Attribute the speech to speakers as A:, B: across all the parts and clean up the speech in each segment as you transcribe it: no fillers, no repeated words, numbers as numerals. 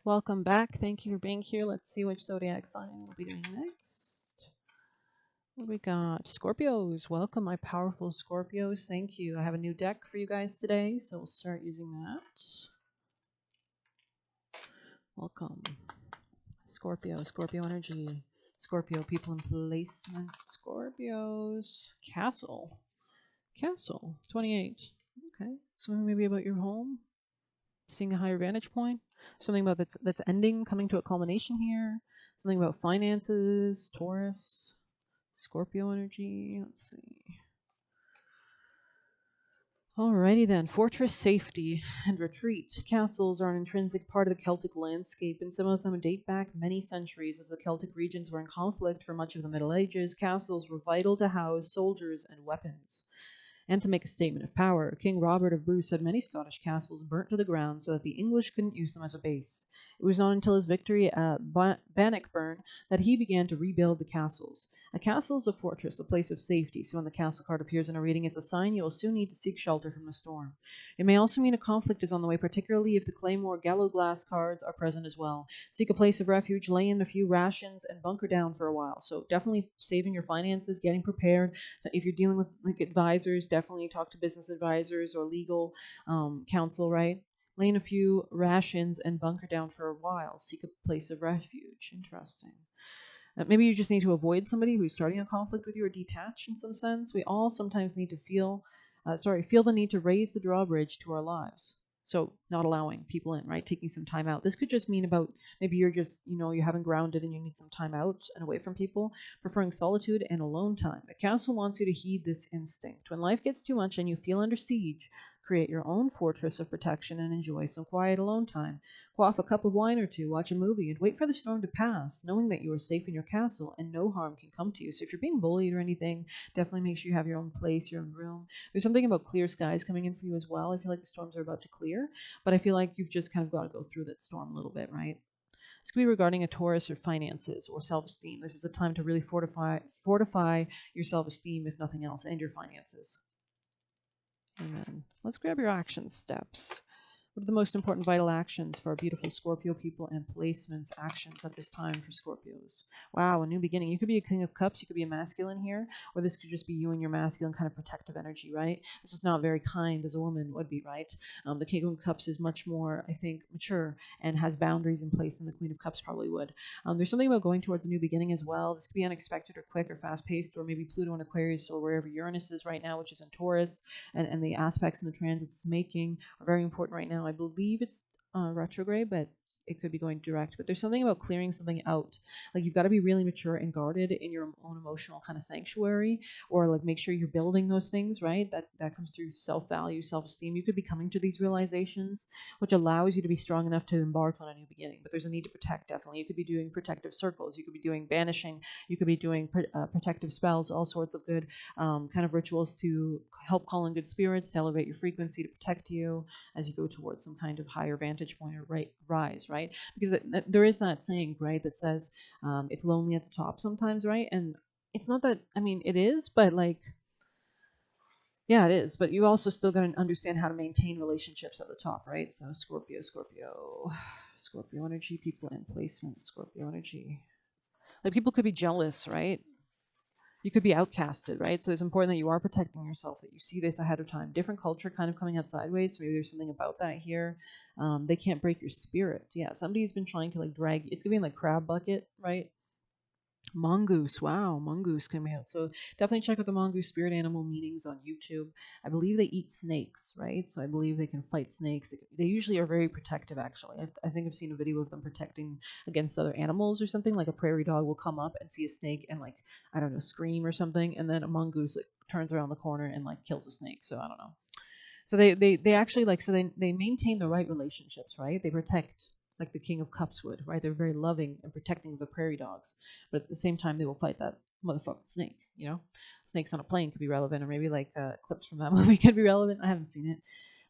A: Welcome back. Thank you for being here. Let's see which zodiac sign we'll be doing next. What do we got? Scorpios. Welcome, my powerful Scorpios. Thank you. I have a new deck for you guys today, so we'll start using that. Welcome. Scorpio, Scorpio energy. Scorpio, people in placement. Scorpios. Castle. Castle. 28. Okay. Something maybe about your home. Seeing a higher vantage point. Something about that's ending, coming to a culmination here. Something about finances. Taurus. Scorpio energy. Let's see. Alrighty then. Fortress, safety, and retreat. Castles are an intrinsic part of the Celtic landscape, and some of them date back many centuries. As the Celtic regions were in conflict for much of the Middle Ages, castles were vital to house soldiers and weapons and to make a statement of power. King Robert of Bruce had many Scottish castles burnt to the ground so that the English couldn't use them as a base. It was not until his victory at Bannockburn that he began to rebuild the castles. A castle is a fortress, a place of safety, so when the castle card appears in a reading, it's a sign you will soon need to seek shelter from the storm. It may also mean a conflict is on the way, particularly if the Claymore Gallowglass cards are present as well. Seek a place of refuge, lay in a few rations, and bunker down for a while. So definitely saving your finances, getting prepared. If you're dealing with like advisors, definitely talk to business advisors or legal counsel, right? Lay in a few rations and bunker down for a while. Seek a place of refuge. Interesting. Maybe you just need to avoid somebody who's starting a conflict with you or detach in some sense. We all sometimes need to feel the need to raise the drawbridge to our lives. So not allowing people in, right? Taking some time out. This could just mean about maybe you're just, you haven't grounded and you need some time out and away from people, preferring solitude and alone time. The castle wants you to heed this instinct. When life gets too much and you feel under siege, create your own fortress of protection and enjoy some quiet alone time. Quaff a cup of wine or two, watch a movie, and wait for the storm to pass, knowing that you are safe in your castle and no harm can come to you. So if you're being bullied or anything, definitely make sure you have your own place, your own room. There's something about clear skies coming in for you as well. I feel like the storms are about to clear, but I feel like you've just kind of got to go through that storm a little bit, right? This could be regarding a Taurus or finances or self-esteem. This is a time to really fortify your self-esteem, if nothing else, and your finances. Amen. Let's grab your action steps. What are the most important vital actions for our beautiful Scorpio people and placements actions at this time for Scorpios? Wow, a new beginning. You could be a King of Cups, you could be a masculine here, or this could just be you and your masculine kind of protective energy, right? This is not very kind as a woman would be, right? The King of Cups is much more, I think, mature and has boundaries in place than the Queen of Cups probably would. There's something about going towards a new beginning as well. This could be unexpected or quick or fast paced, or maybe Pluto in Aquarius or wherever Uranus is right now, which is in Taurus, and the aspects and the transits it's making are very important right now. I believe it's retrograde, but it could be going direct. But there's something about clearing something out. Like you've got to be really mature and guarded in your own emotional kind of sanctuary, or like make sure you're building those things, right? That comes through self-value, self-esteem. You could be coming to these realizations, which allows you to be strong enough to embark on a new beginning. But there's a need to protect, definitely. You could be doing protective circles. You could be doing banishing. You could be doing protective spells, all sorts of good kind of rituals to help call in good spirits, to elevate your frequency, to protect you as you go towards some kind of higher vantage point or rise, right? Because there is that saying, right, that says it's lonely at the top sometimes, right? And it's not that, I mean, it is, but like, yeah, it is. But you also still got to understand how to maintain relationships at the top, right? So Scorpio energy, people in placement, Scorpio energy. Like people could be jealous, right? You could be outcasted, right? So it's important that you are protecting yourself, that you see this ahead of time. Different culture kind of coming out sideways. So maybe there's something about that here. They can't break your spirit. Yeah, somebody's been trying to like drag. It's gonna be like crab bucket, right? Mongoose, wow, mongoose coming out. So definitely check out the mongoose spirit animal meetings on YouTube. I believe they eat snakes, right? So I believe they can fight snakes. They usually are very protective, actually. I think I've seen a video of them protecting against other animals or something. Like a prairie dog will come up and see a snake and like, I don't know, scream or something, and then a mongoose like turns around the corner and like kills a snake. So I don't know. So they actually like so they maintain the right relationships, right? They protect like the King of Cups would, right? They're very loving and protecting of the prairie dogs, but at the same time they will fight that motherfucking snake. Snakes on a plane could be relevant, or maybe like clips from that movie could be relevant. I haven't seen it.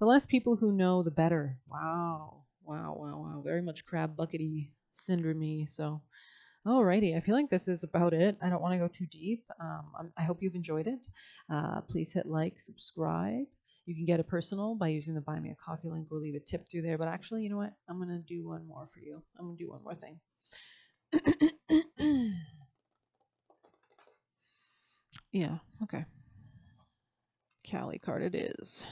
A: The less people who know, the better. Wow, wow, wow, wow. Very much crab buckety syndrome. So alrighty, I feel like this is about it. I don't want to go too deep. I hope you've enjoyed it. Please hit like, subscribe. You can get it personal by using the Buy Me a Coffee link. We'll leave a tip through there. But actually, you know what? I'm going to do one more for you. I'm going to do one more thing. Yeah, okay. Cali card it is.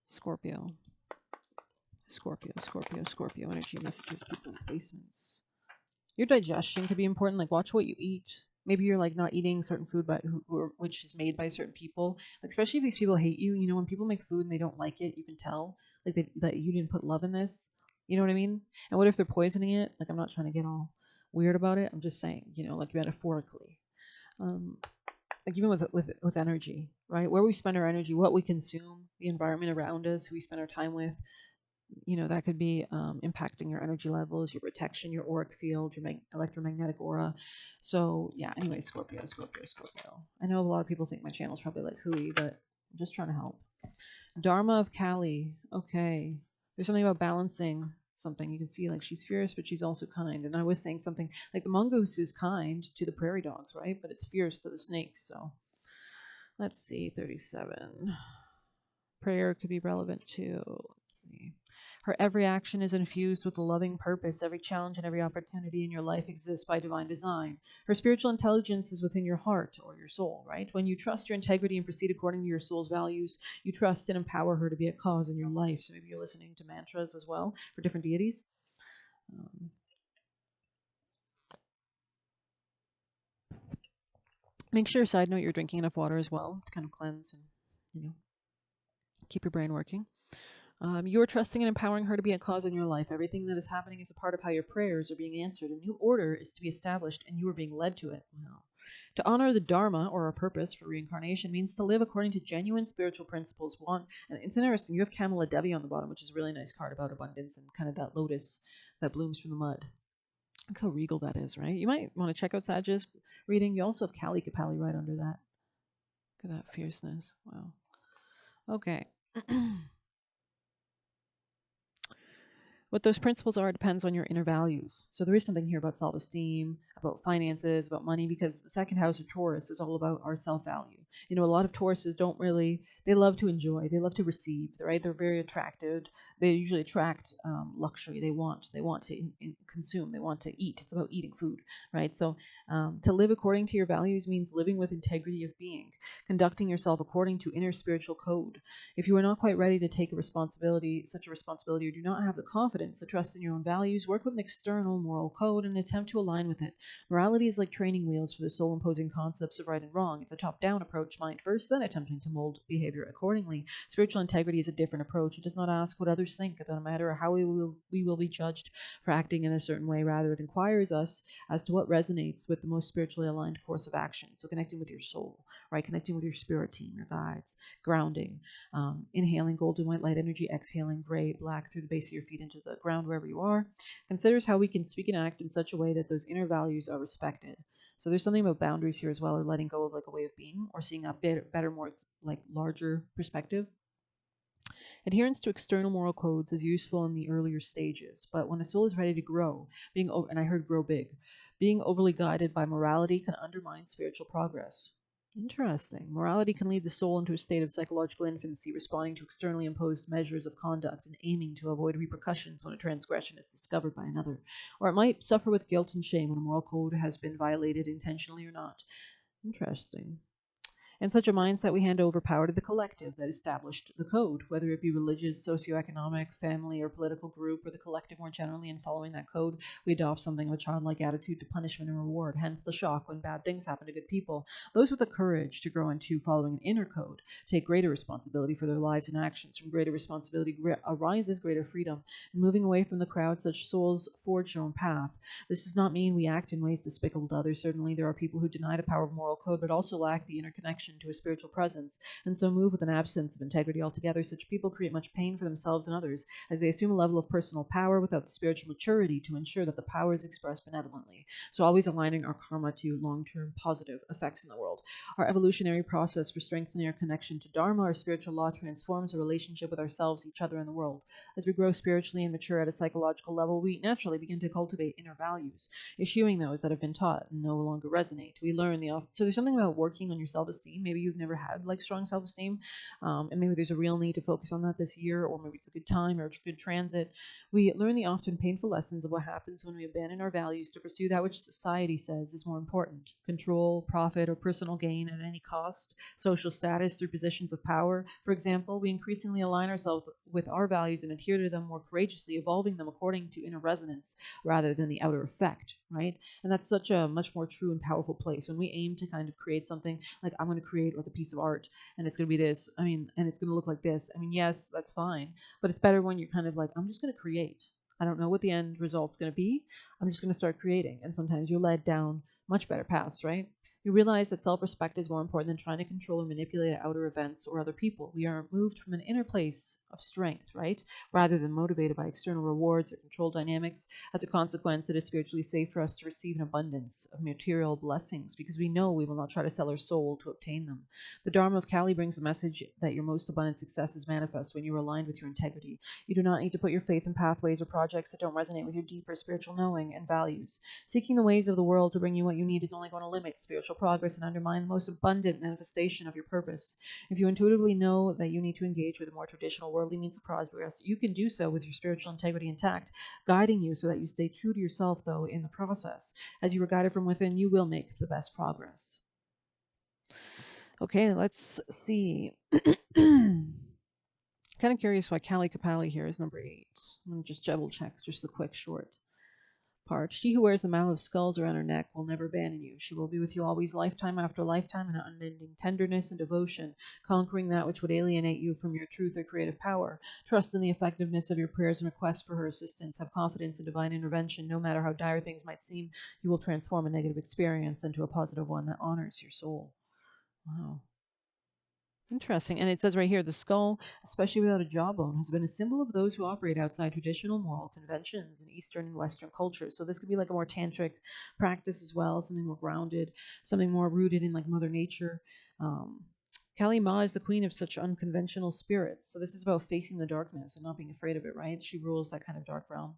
A: Scorpio. Scorpio energy messages, people, placements. Your digestion could be important. Like, watch what you eat. Maybe you're like not eating certain food, but which is made by certain people. Like, especially if these people hate you. You know, when people make food and they don't like it, you can tell like that you didn't put love in this. You know what I mean? And what if they're poisoning it? Like, I'm not trying to get all weird about it. I'm just saying, you know, like metaphorically. Um, like even with energy, right? Where we spend our energy, what we consume, the environment around us, who we spend our time with, you know, that could be impacting your energy levels, your protection, your auric field, your electromagnetic aura. So yeah, anyway, Scorpio. I know a lot of people think my channel is probably like hooey, but I'm just trying to help. Dharma of Kali. Okay. There's something about balancing something. You can see like she's fierce, but she's also kind. And I was saying something like the mongoose is kind to the prairie dogs, right? But it's fierce to the snakes. So let's see, 37. Prayer could be relevant too. Let's see. Her every action is infused with a loving purpose. Every challenge and every opportunity in your life exists by divine design. Her spiritual intelligence is within your heart or your soul, right? When you trust your integrity and proceed according to your soul's values, you trust and empower her to be a cause in your life. So maybe you're listening to mantras as well for different deities. Um, Make sure, side note, you're drinking enough water as well to kind of cleanse and, you know, keep your brain working. You are trusting and empowering her to be a cause in your life. Everything that is happening is a part of how your prayers are being answered. A new order is to be established, and you are being led to it. Wow. To honor the Dharma, or our purpose for reincarnation, means to live according to genuine spiritual principles. One, and it's interesting, you have Kamala Devi on the bottom, which is a really nice card about abundance and kind of that lotus that blooms from the mud. Look how regal that is, right? You might want to check out Saj's reading. You also have Kali Kapali right under that. Look at that fierceness. Wow. Okay. What those principles are depends on your inner values. So there is something here about self-esteem, about finances, about money, because the second house of Taurus is all about our self-value. You know, a lot of Tauruses don't really, they love to enjoy, they love to receive, right? They're very attracted. They usually attract luxury. They want to consume. They want to eat. It's about eating food, right? So to live according to your values means living with integrity of being, conducting yourself according to inner spiritual code. If you are not quite ready to take such a responsibility, or do not have the confidence to trust in your own values, work with an external moral code and attempt to align with it. Morality is like training wheels for the soul, imposing concepts of right and wrong. It's a top-down approach, mind first, then attempting to mold behavior accordingly. Spiritual integrity is a different approach. It does not ask what others think about a matter or how we will be judged for acting in a certain way. Rather, it inquires us as to what resonates with the most spiritually aligned course of action. So connecting with your soul, right? Connecting with your spirit team, your guides, grounding, inhaling golden white light energy, exhaling gray, black through the base of your feet into the ground wherever you are. Considers how we can speak and act in such a way that those inner values are respected. So there's something about boundaries here as well, or letting go of like a way of being, or seeing a better, more like larger perspective. Adherence to external moral codes is useful in the earlier stages, but when a soul is ready to grow, and I heard grow big, being overly guided by morality can undermine spiritual progress. Interesting. Morality can lead the soul into a state of psychological infancy, responding to externally imposed measures of conduct and aiming to avoid repercussions when a transgression is discovered by another. Or it might suffer with guilt and shame when a moral code has been violated intentionally or not. Interesting. In such a mindset, we hand over power to the collective that established the code, whether it be religious, socioeconomic, family, or political group, or the collective more generally. In following that code, we adopt something of a childlike attitude to punishment and reward, hence the shock when bad things happen to good people. Those with the courage to grow into following an inner code take greater responsibility for their lives and actions. From greater responsibility arises greater freedom, and moving away from the crowd, such souls forge their own path. This does not mean we act in ways despicable to others. Certainly, there are people who deny the power of moral code, but also lack the inner connection to a spiritual presence, and so move with an absence of integrity altogether. Such people create much pain for themselves and others, as they assume a level of personal power without the spiritual maturity to ensure that the power is expressed benevolently. So always aligning our karma to long-term positive effects in the world. Our evolutionary process for strengthening our connection to Dharma, our spiritual law, transforms our relationship with ourselves, each other, and the world. As we grow spiritually and mature at a psychological level, we naturally begin to cultivate inner values, eschewing those that have been taught and no longer resonate. We learn so there's something about working on your self-esteem esteem. Maybe you've never had like strong self esteem, and maybe there's a real need to focus on that this year, or maybe it's a good time or it's a good transit. We learn the often painful lessons of what happens when we abandon our values to pursue that which society says is more important: control, profit, or personal gain at any cost, social status through positions of power. For example, we increasingly align ourselves with our values and adhere to them more courageously, evolving them according to inner resonance rather than the outer effect, right? And that's such a much more true and powerful place when we aim to kind of create something like, I'm going to create like a piece of art and it's going to be this, I mean, and it's going to look like this. I mean, yes, that's fine, but it's better when you're kind of like, I'm just going to create. I don't know what the end result's going to be. I'm just going to start creating. And sometimes you're led down much better paths, right? You realize that self respect is more important than trying to control or manipulate outer events or other people. We are moved from an inner place of strength, right? Rather than motivated by external rewards or control dynamics. As a consequence, it is spiritually safe for us to receive an abundance of material blessings because we know we will not try to sell our soul to obtain them. The Dharma of Kali brings a message that your most abundant success is manifest when you are aligned with your integrity. You do not need to put your faith in pathways or projects that don't resonate with your deeper spiritual knowing and values. Seeking the ways of the world to bring you what you need is only going to limit spiritual progress and undermine the most abundant manifestation of your purpose. If you intuitively know that you need to engage with a more traditional worldly means of progress, you can do so with your spiritual integrity intact, guiding you so that you stay true to yourself, though, in the process. As you are guided from within, you will make the best progress. Okay, let's see. Kind of curious why Kali Kapali here is number 8. I'm going to just double check just the quick short part. She who wears the mallet of skulls around her neck will never abandon you. She will be with you always, lifetime after lifetime, in unending tenderness and devotion, conquering that which would alienate you from your truth or creative power. Trust in the effectiveness of your prayers and requests for her assistance. Have confidence in divine intervention. No matter how dire things might seem, you will transform a negative experience into a positive one that honors your soul. Wow. Interesting. And it says right here, the skull, especially without a jawbone, has been a symbol of those who operate outside traditional moral conventions in Eastern and Western cultures. So this could be like a more tantric practice as well, something more grounded, something more rooted in like Mother Nature. Um, Kali Ma is the queen of such unconventional spirits. So this is about facing the darkness and not being afraid of it, right? She rules that kind of dark realm.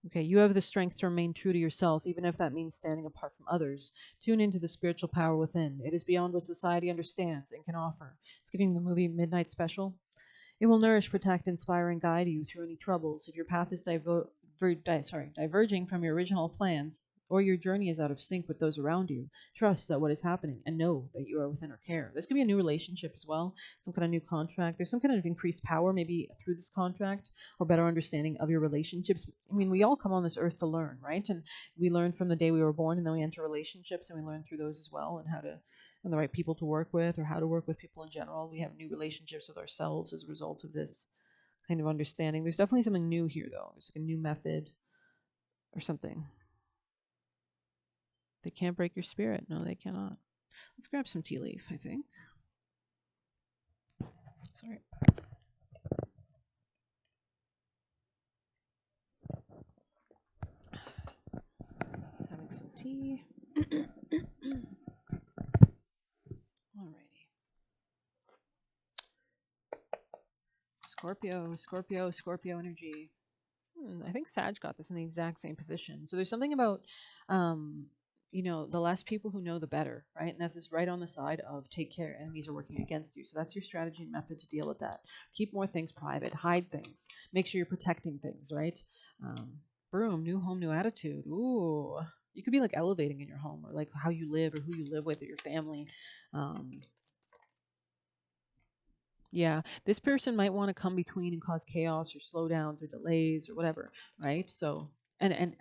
A: Okay, you have the strength to remain true to yourself, even if that means standing apart from others. Tune into the spiritual power within. It is beyond what society understands and can offer. It's giving the movie Midnight Special. It will nourish, protect, inspire, and guide you through any troubles. If your path is diverging from your original plans, or your journey is out of sync with those around you, trust that what is happening and know that you are within her care. This could be a new relationship as well, some kind of new contract. There's some kind of increased power maybe through this contract or better understanding of your relationships. I mean, we all come on this earth to learn, right? And we learn from the day we were born, and then we enter relationships and we learn through those as well, and how to and the right people to work with or how to work with people in general. We have new relationships with ourselves as a result of this kind of understanding. There's definitely something new here, though. There's like a new method or something. They can't break your spirit. No, they cannot. Let's grab some tea leaf, I think. Sorry. Just having some tea. Alrighty. Scorpio, Scorpio, Scorpio energy. I think Sag got this in the exact same position. So there's something about, the less people who know, the better, right? And this is right on the side of take care, enemies are working against you. So that's your strategy and method to deal with that. Keep more things private, hide things, make sure you're protecting things, right? Broom, new home, new attitude. Ooh, you could be like elevating in your home or like how you live or who you live with or your family. Um, yeah, this person might want to come between and cause chaos or slowdowns or delays or whatever, right? So, and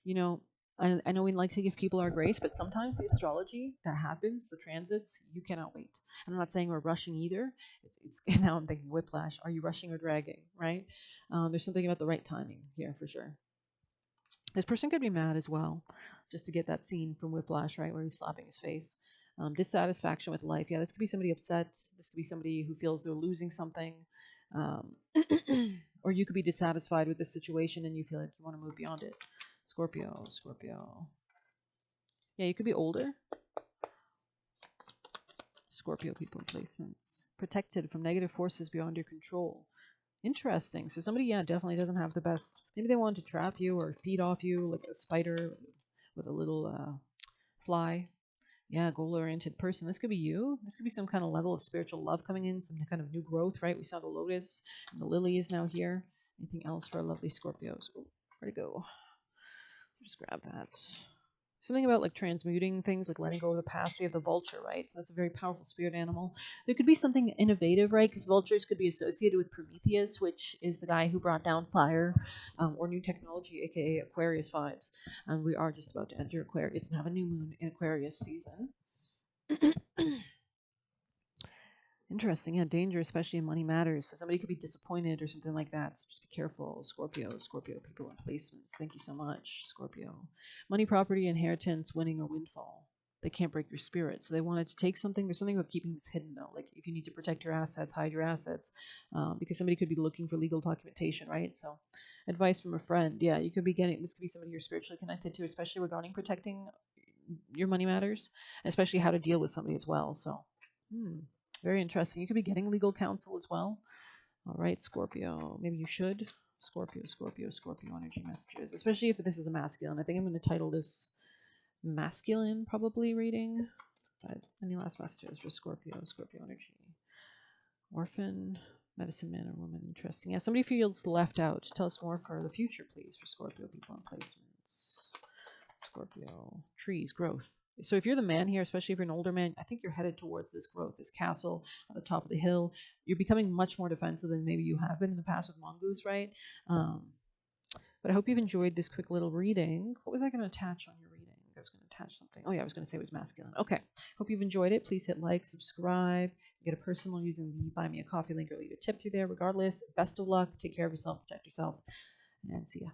A: you know, I know we like to give people our grace, but sometimes the astrology that happens, the transits, you cannot wait. I'm not saying we're rushing either. It's now I'm thinking whiplash. Are you rushing or dragging? Right? There's something about the right timing here for sure. This person could be mad as well, just to get that scene from Whiplash, right, where he's slapping his face. Dissatisfaction with life. Yeah, this could be somebody upset. This could be somebody who feels they're losing something. Um, or you could be dissatisfied with the situation and you feel like you want to move beyond it. Scorpio, Scorpio. Yeah, you could be older. Scorpio people placements. Protected from negative forces beyond your control. Interesting. So somebody, yeah, definitely doesn't have the best. Maybe they want to trap you or feed off you like a spider with a little fly. Yeah, goal-oriented person. This could be you. This could be some kind of level of spiritual love coming in, some kind of new growth, right? We saw the lotus and the lily is now here. Anything else for our lovely Scorpios? Oh, where'd it go? Just grab that. Something about like transmuting things, like letting go of the past. We have the vulture, right? So that's a very powerful spirit animal. There could be something innovative, right? Because vultures could be associated with Prometheus, which is the guy who brought down fire, or new technology, aka Aquarius vibes. And we are just about to enter Aquarius and have a new moon in Aquarius season. Interesting. Yeah, danger, especially in money matters. So somebody could be disappointed or something like that. So just be careful. Scorpio people in placements. Thank you so much, Scorpio. Money, property, inheritance, winning, or windfall. They can't break your spirit. So they wanted to take something. There's something about keeping this hidden, though. Like if you need to protect your assets, hide your assets, because somebody could be looking for legal documentation, right? So advice from a friend. Yeah, you could be getting this could be somebody you're spiritually connected to, especially regarding protecting your money matters, especially how to deal with somebody as well. So, very interesting. You could be getting legal counsel as well. All right, Scorpio. Maybe you should. Scorpio energy messages, especially if this is a masculine. I think I'm going to title this masculine, probably reading. But any last messages for Scorpio energy? Orphan, medicine man or woman. Interesting. Yeah, somebody feels left out. Tell us more for the future, please, for Scorpio people on placements. Scorpio. Trees, growth. So if you're the man here, especially if you're an older man, I think you're headed towards this growth, this castle on the top of the hill. You're becoming much more defensive than maybe you have been in the past with Mongoose, right? Um, but I hope you've enjoyed this quick little reading. What was I going to attach on your reading? I was going to attach something. Oh, yeah, I was going to say it was masculine. Okay. Hope you've enjoyed it. Please hit like, subscribe, get a personal using the Buy Me a Coffee link or leave a tip through there. Regardless, best of luck. Take care of yourself, protect yourself, and see ya.